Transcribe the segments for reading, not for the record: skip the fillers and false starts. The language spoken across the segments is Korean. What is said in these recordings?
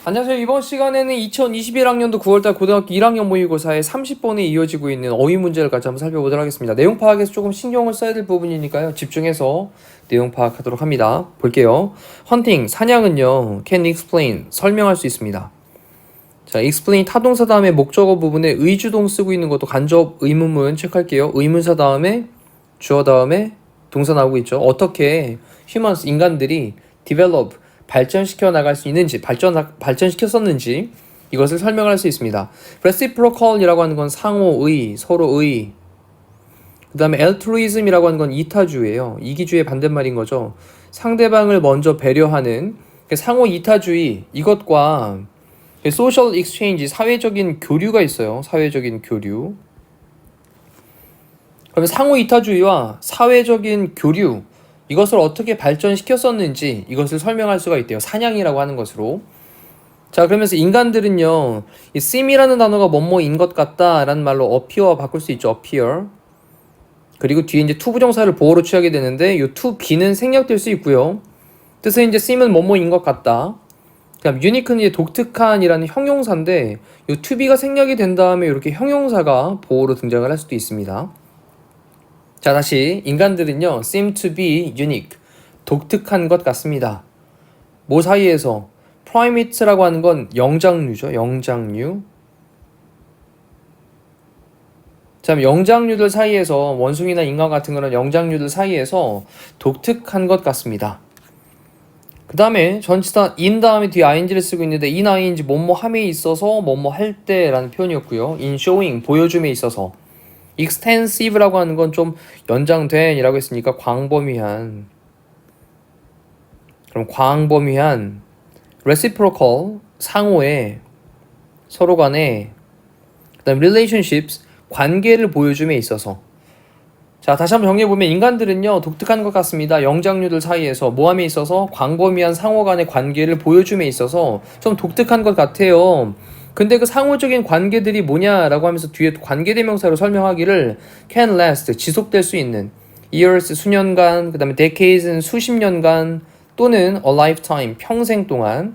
안녕하세요. 이번 시간에는 2021학년도 9월달 고등학교 1학년 모의고사의 30번에 이어지고 있는 어휘 문제를 같이 한번 살펴보도록 하겠습니다. 내용 파악에서 조금 신경을 써야 될 부분이니까요. 집중해서 내용 파악하도록 합니다. 볼게요. 헌팅, 사냥은요. can explain, 설명할 수 있습니다. 자, explain 타동사 다음에 목적어 부분에 의주동 쓰고 있는 것도 간접 의문문 체크할게요. 의문사 다음에 주어 다음에 동사 나오고 있죠. 어떻게 humans, 인간들이 develop, 발전시켜 나갈 수 있는지, 발전시켰었는지 이것을 설명할 수 있습니다. reciprocal이라고 하는 건 상호의, 서로의. 그 다음에 altruism이라고 하는 건 이타주예요. 이기주의 반대말인 거죠. 상대방을 먼저 배려하는 상호 이타주의, 이것과 social exchange, 사회적인 교류가 있어요. 사회적인 교류. 그러면 상호 이타주의와 사회적인 교류, 이것을 어떻게 발전시켰었는지 이것을 설명할 수가 있대요. 사냥이라고 하는 것으로. 자, 그러면서 인간들은요, 이 seem이라는 단어가 뭐뭐인 것 같다 라는 말로 appear와 바꿀 수 있죠. appear. 그리고 뒤에 이제 to 부정사를 보어로 취하게 되는데 이 to be는 생략될 수 있고요. 뜻은 이제 seem은 뭐뭐인 것 같다. 그다음 unique는 이제 독특한이라는 형용사인데 이 to be가 생략이 된 다음에 이렇게 형용사가 보어로 등장을 할 수도 있습니다. 자, 다시 인간들은요 seem to be unique, 독특한 것 같습니다. 뭐 사이에서? primate라고 하는 건 영장류죠. 영장류. 자, 영장류들 사이에서, 원숭이나 인간 같은 거는 영장류들 사이에서 독특한 것 같습니다. 그 다음에 전치사 in 다음에 뒤에 ing를 쓰고 있는데 in ing 뭐뭐 함에 있어서 뭐뭐 할 때라는 표현이었고요. in showing 보여줌에 있어서. extensive라고 하는 건 좀 연장된 이라고 했으니까 광범위한. 그럼 광범위한 reciprocal 상호의 서로 간의 그다음 relationships 관계를 보여줌에 있어서. 자, 다시 한번 정리해보면 인간들은요 독특한 것 같습니다. 영장류들 사이에서 모함에 있어서 광범위한 상호 간의 관계를 보여줌에 있어서 좀 독특한 것 같아요. 근데 그 상호적인 관계들이 뭐냐라고 하면서 뒤에 관계대명사로 설명하기를 can last, 지속될 수 있는, years, 수년간, 그 다음에 decades는 수십 년간, 또는 a lifetime, 평생 동안.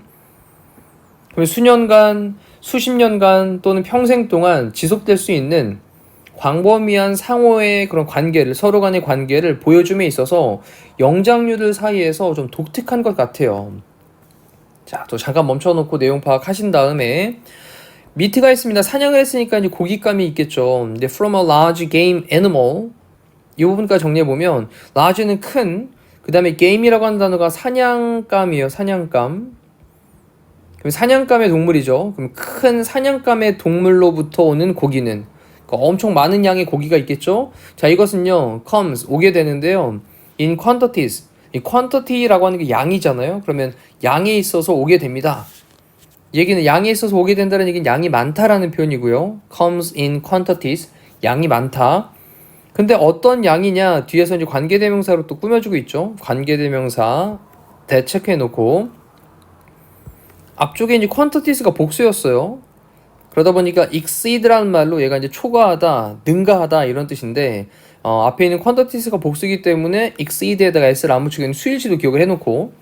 그러면 수년간, 수십 년간 또는 평생 동안 지속될 수 있는 광범위한 상호의 그런 관계를, 서로 간의 관계를 보여줌에 있어서 영장류들 사이에서 좀 독특한 것 같아요. 자, 또 잠깐 멈춰놓고 내용 파악하신 다음에 미트가 있습니다. 사냥을 했으니까 이제 고깃감이 있겠죠. 근데 from a large game animal, 이 부분까지 정리해보면 large는 큰, 그 다음에 game이라고 하는 단어가 사냥감이에요. 사냥감. 그럼 사냥감의 동물이죠. 그럼 큰 사냥감의 동물로부터 오는 고기는, 그러니까 엄청 많은 양의 고기가 있겠죠. 자, 이것은요 comes, 오게 되는데요 in quantities, 이 quantity라고 하는 게 양이잖아요. 그러면 양에 있어서 오게 됩니다. 얘기는 양에 있어서 오게 된다는 얘기는 양이 많다라는 표현이고요. comes in quantities, 양이 많다. 근데 어떤 양이냐, 뒤에서 이제 관계대명사로 또 꾸며주고 있죠. 관계대명사 대체크해놓고 앞쪽에 이제 quantities가 복수였어요. 그러다 보니까 exceed라는 말로 얘가 이제 초과하다, 능가하다 이런 뜻인데 앞에 있는 quantities가 복수이기 때문에 exceed에다가 s를 안 붙이고 있는 수일치도 기억을 해놓고,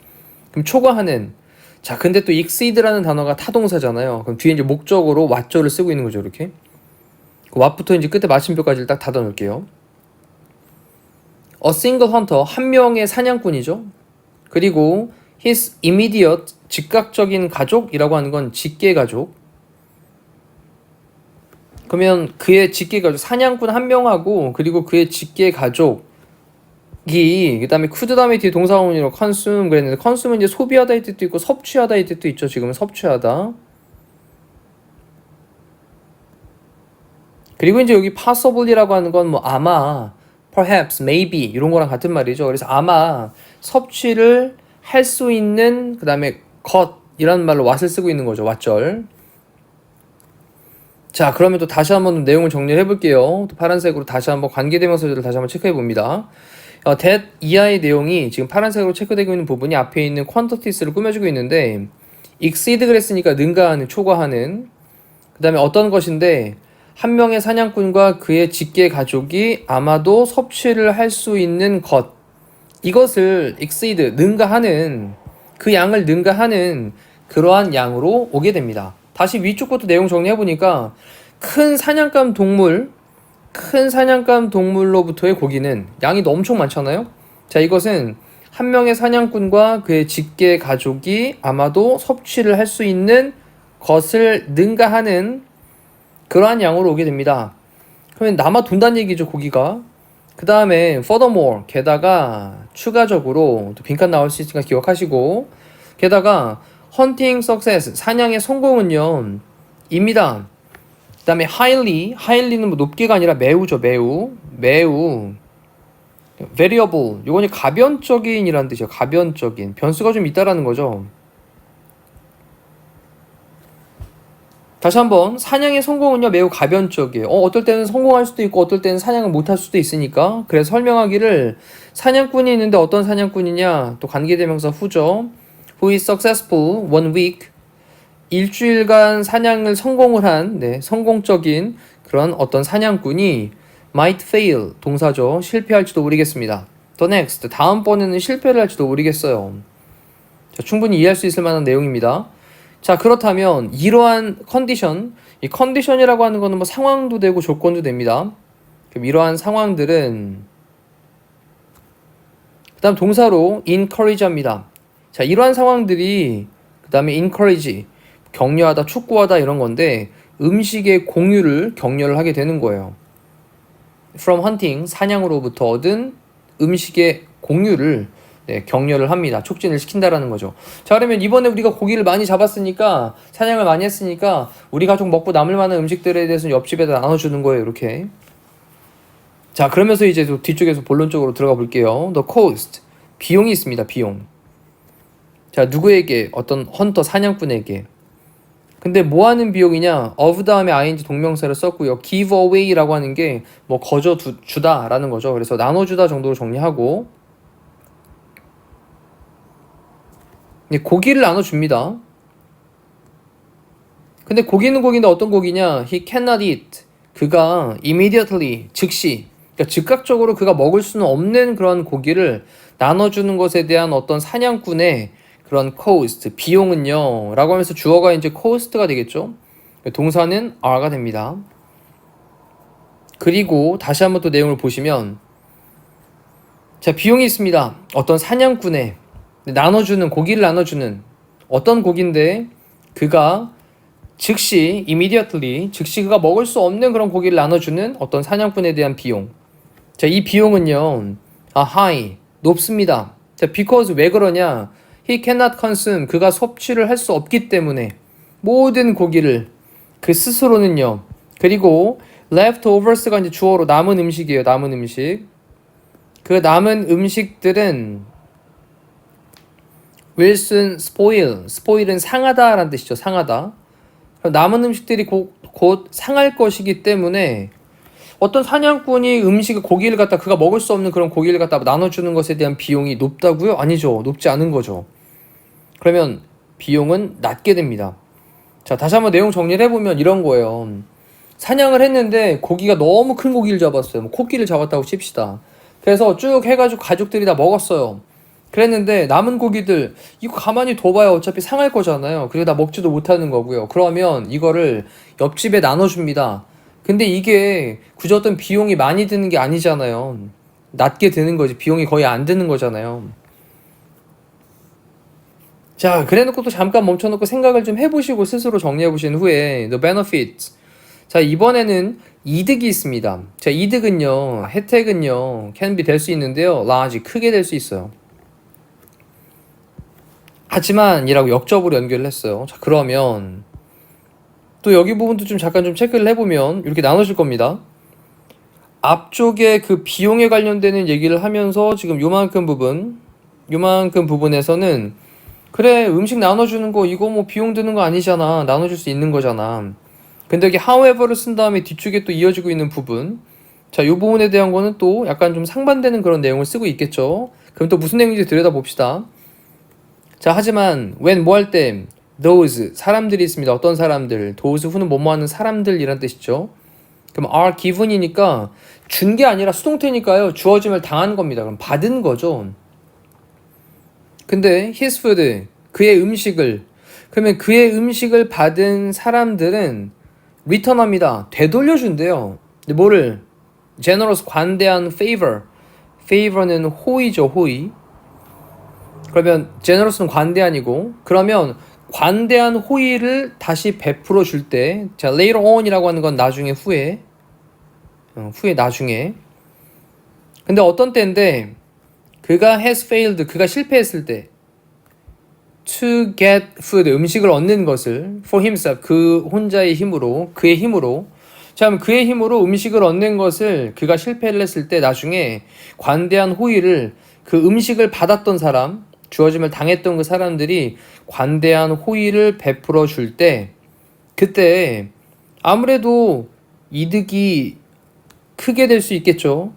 그럼 초과하는. 자, 근데 또 exceed라는 단어가 타동사잖아요. 그럼 뒤에 이제 목적으로 what를 쓰고 있는 거죠, 이렇게. 그 what부터 이제 끝에 마침표까지를 딱 닫아 놓을게요. A single hunter, 한 명의 사냥꾼이죠. 그리고 his immediate, 즉각적인 가족이라고 하는 건 직계가족. 그러면 그의 직계가족, 사냥꾼 한 명하고 그리고 그의 직계가족 그 다음에 could 다음에 뒤에 동사원으로 consume 그랬는데, consume은 이제 소비하다 이 뜻도 있고 섭취하다 이 뜻도 있죠. 지금은 섭취하다. 그리고 이제 여기 possible이라고 하는 건 뭐 아마, perhaps, maybe 이런 거랑 같은 말이죠. 그래서 아마 섭취를 할 수 있는, 그 다음에 것이라는 말로 what을 쓰고 있는 거죠. what절. 자, 그러면 또 다시 한번 내용을 정리를 해볼게요. 또 파란색으로 다시 한번 관계대명사들을 다시 한번 체크해 봅니다. that 이하의 내용이 지금 파란색으로 체크되고 있는 부분이 앞에 있는 quantities를 꾸며주고 있는데 exceed 그랬으니까 능가하는, 초과하는. 그 다음에 어떤 것인데 한 명의 사냥꾼과 그의 직계 가족이 아마도 섭취를 할 수 있는 것, 이것을 exceed, 능가하는, 그 양을 능가하는 그러한 양으로 오게 됩니다. 다시 위쪽 것도 내용 정리해보니까 큰 사냥감 동물로부터의 고기는 양이 엄청 많잖아요. 자, 이것은 한 명의 사냥꾼과 그의 직계 가족이 아마도 섭취를 할 수 있는 것을 능가하는 그러한 양으로 오게 됩니다. 그러면 남아 돈다는 얘기죠, 고기가. 그 다음에 furthermore, 게다가 추가적으로 또 빈칸 나올 수 있으니까 기억하시고, 게다가 hunting success, 사냥의 성공은요 입니다. 그 다음에 highly는 뭐 높게가 아니라 매우죠. 매우 variable, 요거는 가변적인이라는 뜻이에요. 가변적인, 변수가 좀 있다라는 거죠. 다시 한번, 사냥의 성공은요 매우 가변적이에요. 어떨 때는 성공할 수도 있고 어떨 때는 사냥을 못할 수도 있으니까, 그래서 설명하기를 사냥꾼이 있는데 어떤 사냥꾼이냐, 또 관계대명사 후죠. Who is successful one week, 일주일간 사냥을 성공을 한, 성공적인 그런 어떤 사냥꾼이 might fail, 동사죠. 실패할지도 모르겠습니다. The next, 다음번에는 실패를 할지도 모르겠어요. 자, 충분히 이해할 수 있을 만한 내용입니다. 자, 그렇다면 이러한 컨디션, 이 컨디션이라고 하는 거는 뭐 상황도 되고 조건도 됩니다. 그럼 이러한 상황들은 그 다음 동사로 encourage 합니다. 자, 이러한 상황들이 그 다음에 encourage, 격려하다, 촉구하다 이런 건데, 음식의 공유를 격려를 하게 되는 거예요. From hunting, 사냥으로부터 얻은 음식의 공유를 격려를 합니다. 촉진을 시킨다라는 거죠. 자, 그러면 이번에 우리가 고기를 많이 잡았으니까, 사냥을 많이 했으니까 우리 가족 먹고 남을 만한 음식들에 대해서 옆집에다 나눠주는 거예요. 이렇게. 자, 그러면서 이제 뒤쪽에서 본론적으로 들어가 볼게요. The cost, 비용이 있습니다. 비용. 자, 누구에게? 어떤 헌터, 사냥꾼에게. 근데 뭐 하는 비용이냐? of 다음에 ing 동명사를 썼고요. give away라고 하는 게 뭐 거저 주다라는 거죠. 그래서 나눠주다 정도로 정리하고, 고기를 나눠줍니다. 근데 고기는 고기인데 어떤 고기냐? He cannot eat. 그가 immediately, 즉시, 그러니까 즉각적으로 그가 먹을 수는 없는 그런 고기를 나눠주는 것에 대한 어떤 사냥꾼의 그런 cost, 비용은요 라고 하면서 주어가 이제 cost가 되겠죠. 동사는 are가 됩니다. 그리고 다시 한번 또 내용을 보시면, 자, 비용이 있습니다. 어떤 사냥꾼의 나눠주는, 고기를 나눠주는 어떤 고기인데, 그가 즉시 immediately, 즉시 그가 먹을 수 없는 그런 고기를 나눠주는 어떤 사냥꾼에 대한 비용. 자, 이 비용은요 high, 높습니다. 자, because, 왜 그러냐? He cannot consume, 그가 섭취를 할 수 없기 때문에 모든 고기를 그 스스로는요. 그리고 leftovers가 이제 주어로 남은 음식이에요. 남은 음식. 그 남은 음식들은 will soon spoil, spoil은 상하다 라는 뜻이죠. 상하다. 남은 음식들이 곧 상할 것이기 때문에 어떤 사냥꾼이 고기를 갖다 그가 먹을 수 없는 그런 고기를 갖다 나눠주는 것에 대한 비용이 높다고요? 아니죠. 높지 않은 거죠. 그러면 비용은 낮게 됩니다. 자, 다시 한번 내용 정리를 해보면 이런 거예요. 사냥을 했는데 고기가 너무 큰 고기를 잡았어요. 뭐 코끼리를 잡았다고 칩시다. 그래서 쭉 해가지고 가족들이 다 먹었어요. 그랬는데 남은 고기들 이거 가만히 둬봐야 어차피 상할 거잖아요. 그리고 다 먹지도 못하는 거고요. 그러면 이거를 옆집에 나눠줍니다. 근데 이게 굳이 어떤 비용이 많이 드는 게 아니잖아요. 낮게 드는 거지. 비용이 거의 안 드는 거잖아요. 자, 그래놓고 또 잠깐 멈춰놓고 생각을 좀 해보시고 스스로 정리해보신 후에 the benefits. 자, 이번에는 이득이 있습니다. 자, 이득은요, 혜택은요 can be 될 수 있는데요, large, 크게 될 수 있어요. 하지만 이라고 역접으로 연결을 했어요. 자, 그러면 또 여기 부분도 좀 잠깐 좀 체크를 해보면 이렇게 나눠질 겁니다. 앞쪽에 그 비용에 관련되는 얘기를 하면서 지금 요만큼 부분에서는 그래, 음식 나눠주는 거 이거 뭐 비용 드는 거 아니잖아, 나눠줄 수 있는 거잖아. 근데 여기 however를 쓴 다음에 뒤쪽에 또 이어지고 있는 부분, 자, 이 부분에 대한 거는 또 약간 좀 상반되는 그런 내용을 쓰고 있겠죠. 그럼 또 무슨 내용인지 들여다봅시다. 자, 하지만 when 뭐 할 때 those, 사람들이 있습니다. 어떤 사람들, those who는 뭐뭐 하는 사람들이란 뜻이죠. 그럼 are given이니까 준 게 아니라 수동태니까요. 주어짐을 당한 겁니다. 그럼 받은 거죠. 근데 his food, 그의 음식을, 그러면 그의 음식을 받은 사람들은 return합니다. 되돌려준대요. 근데 뭐를? generous, 관대한 favor. favor는 호의죠, 호의. 그러면 generous는 관대한이고, 그러면 관대한 호의를 다시 베풀어 줄 때, 자, later on이라고 하는 건 나중에, 후에 나중에. 근데 어떤 때인데 그가 has failed, 그가 실패했을 때 to get food, 음식을 얻는 것을 for himself, 그 혼자의 힘으로, 그의 힘으로. 자, 그럼 그의 힘으로 음식을 얻는 것을 그가 실패를 했을 때 나중에 관대한 호의를, 그 음식을 받았던 사람, 주어짐을 당했던 그 사람들이 관대한 호의를 베풀어 줄 때, 그때 아무래도 이득이 크게 될 수 있겠죠.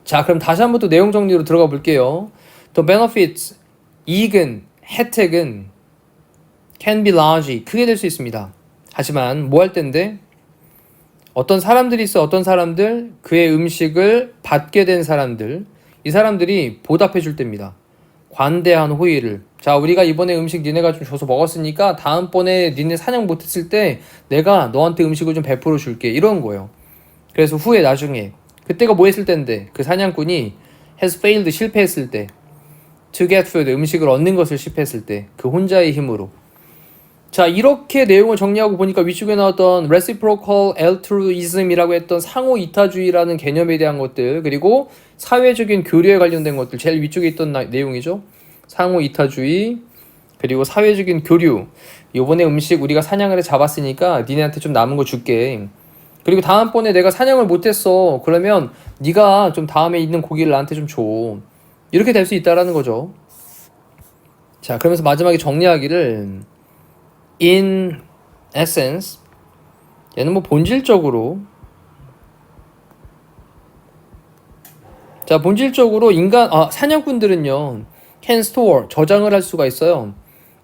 자, 그럼 다시 한번 또 내용 정리로 들어가 볼게요. The benefits, 이익은, 혜택은 can be large, 크게 될 수 있습니다. 하지만 뭐 할 텐데? 어떤 사람들이 있어, 어떤 사람들, 그의 음식을 받게 된 사람들, 이 사람들이 보답해 줄 때입니다. 관대한 호의를. 자, 우리가 이번에 음식 니네가 좀 줘서 먹었으니까 다음번에 니네 사냥 못했을 때 내가 너한테 음식을 좀 베풀어 줄게, 이런 거예요. 그래서 후에 나중에, 그때가 뭐 했을 때인데, 그 사냥꾼이 has failed, 실패했을 때, to get food, 음식을 얻는 것을 실패했을 때, 그 혼자의 힘으로. 자, 이렇게 내용을 정리하고 보니까 위쪽에 나왔던 reciprocal altruism이라고 했던 상호 이타주의라는 개념에 대한 것들, 그리고 사회적인 교류에 관련된 것들, 제일 위쪽에 있던 내용이죠. 상호 이타주의, 그리고 사회적인 교류. 요번에 음식 우리가 사냥을 해 잡았으니까 니네한테 좀 남은 거 줄게. 그리고 다음번에 내가 사냥을 못했어. 그러면 네가 좀 다음에 있는 고기를 나한테 좀 줘. 이렇게 될 수 있다라는 거죠. 자, 그러면서 마지막에 정리하기를 in essence, 얘는 뭐 본질적으로, 자, 본질적으로 사냥꾼들은요 can store, 저장을 할 수가 있어요.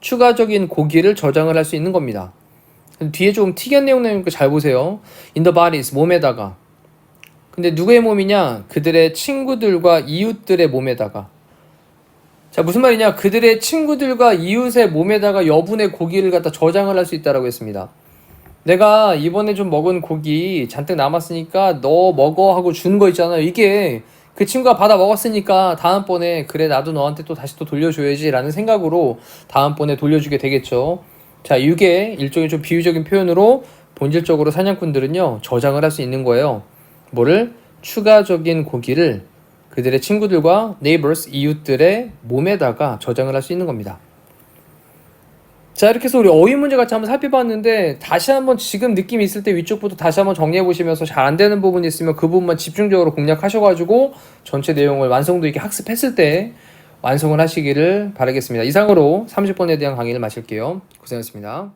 추가적인 고기를 저장을 할 수 있는 겁니다. 뒤에 조금 특이한 내용 나오니까 잘 보세요. in the bodies, 몸에다가. 근데 누구의 몸이냐? 그들의 친구들과 이웃들의 몸에다가. 자, 무슨 말이냐? 그들의 친구들과 이웃의 몸에다가 여분의 고기를 갖다 저장을 할 수 있다라고 했습니다. 내가 이번에 좀 먹은 고기 잔뜩 남았으니까 너 먹어 하고 준 거 있잖아요. 이게 그 친구가 받아 먹었으니까 다음번에 그래 나도 너한테 또 다시 또 돌려줘야지 라는 생각으로 다음번에 돌려주게 되겠죠. 자, 이게 일종의 좀 비유적인 표현으로 본질적으로 사냥꾼들은요 저장을 할 수 있는 거예요. 뭐를? 추가적인 고기를 그들의 친구들과 neighbors, 이웃들의 몸에다가 저장을 할 수 있는 겁니다. 자, 이렇게 해서 우리 어휘 문제 같이 한번 살펴봤는데, 다시 한번 지금 느낌이 있을 때 위쪽부터 다시 한번 정리해 보시면서 잘 안 되는 부분이 있으면 그 부분만 집중적으로 공략하셔가지고 전체 내용을 완성도 있게 학습했을 때 완성을 하시기를 바라겠습니다. 이상으로 30번에 대한 강의를 마칠게요. 고생하셨습니다.